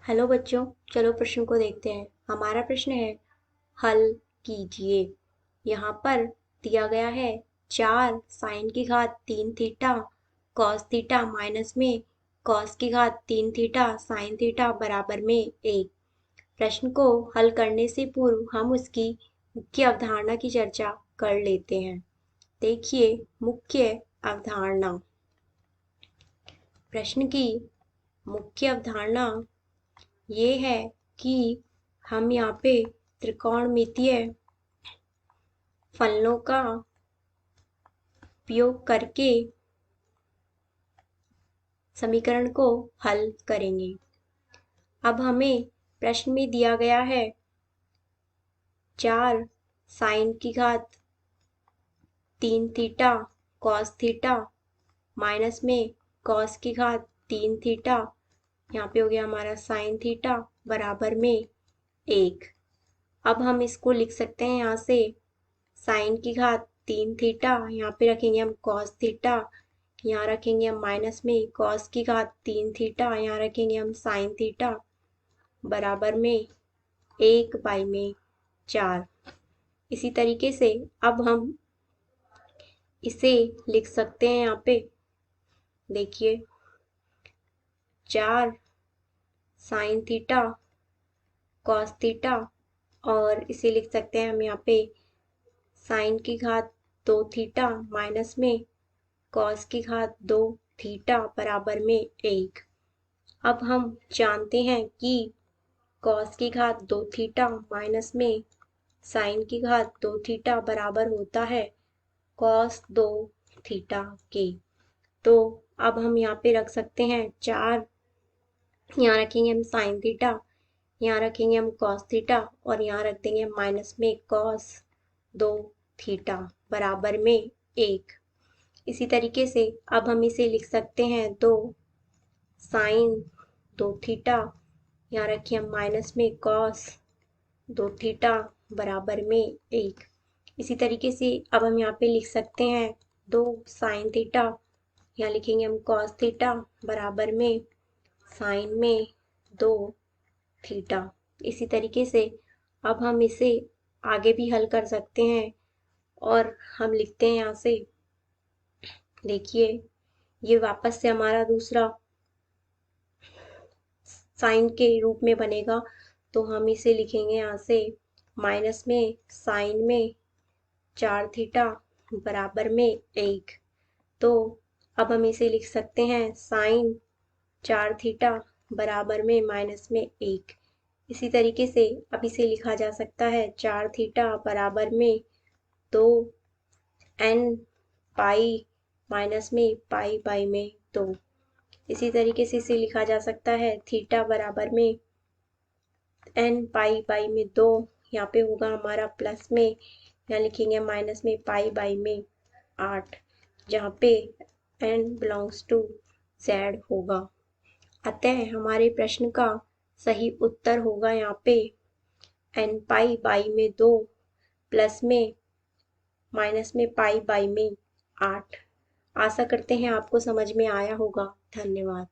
Hello बच्चों, चलो प्रश्न को देखते हैं। हमारा प्रश्न है, हल कीजिए। यहाँ पर दिया गया है 4 साइन की घात 3 थीटा कॉस थीटा माइनस में कॉस की घात 3 थीटा साइन थीटा बराबर में 1। प्रश्न को हल करने से पूर्व हम उसकी मुख्य अवधारणा की चर्चा कर लेते हैं। देखिए मुख्य अवधारणा। प्रश्न की मुख्य अवधारणा ये है कि हम यहाँ पे त्रिकोणमितीय फलनों का उपयोग करके समीकरण को हल करेंगे। अब हमें प्रश्न में दिया गया है 4 साइन की घात 3 थीटा कॉस थीटा माइनस में कॉस की घात 3 थीटा, यहाँ पे हो गया हमारा साइन थीटा बराबर में 1। अब हम इसको लिख सकते हैं यहाँ से साइन की घात 3 थीटा, यहाँ पे रखेंगे हम कॉस थीटा, यहाँ रखेंगे हम माइनस में कॉस की घात 3 थीटा, यहाँ रखेंगे हम साइन थीटा बराबर में 1/4। इसी तरीके से अब हम इसे लिख सकते हैं। यहाँ पे देखिए 4 साइन थीटा कॉस थीटा, और इसे लिख सकते हैं हम यहाँ पे साइन की घात 2 थीटा माइनस में कॉस की घात 2 थीटा बराबर में 1। अब हम जानते हैं कि कॉस की घात 2 थीटा माइनस में साइन की घात 2 थीटा बराबर होता है कॉस 2 थीटा के। तो अब हम यहाँ पे रख सकते हैं 4, यहाँ रखेंगे हम साइन थीटा, यहाँ रखेंगे हम कॉस थीटा, और यहाँ रख देंगे माइनस में कॉस 2 थीटा बराबर में 1। इसी तरीके से अब हम इसे लिख सकते हैं 2 साइन 2 थीटा, यहाँ रखिए हम माइनस में कॉस 2 थीटा बराबर में 1। इसी तरीके से अब हम यहाँ पे लिख सकते हैं 2 साइन थीटा, यहाँ लिखेंगे हम कॉस थीटा बराबर में साइन में 2 थीटा। इसी तरीके से अब हम इसे आगे भी हल कर सकते हैं, और हम लिखते हैं यहाँ से, देखिए ये वापस से हमारा दूसरा साइन के रूप में बनेगा। तो हम इसे लिखेंगे यहाँ से माइनस में साइन में 4 थीटा बराबर में 1। तो अब हम इसे लिख सकते हैं साइन 4 थीटा बराबर में माइनस में 1। इसी तरीके से अब इसे लिखा जा सकता है 4 थीटा बराबर में 2 n पाई माइनस में पाई बाई में 2। इसी तरीके से इसे लिखा जा सकता है थीटा बराबर में n पाई बाई में 2, यहाँ पे होगा हमारा प्लस में, यहाँ लिखेंगे माइनस में पाई बाई में 8, जहाँ पे n बिलोंग्स टू z होगा। अतः हमारे प्रश्न का सही उत्तर होगा यहाँ पे n पाई बाई में 2 प्लस में माइनस में पाई बाई में 8। आशा करते हैं आपको समझ में आया होगा। धन्यवाद।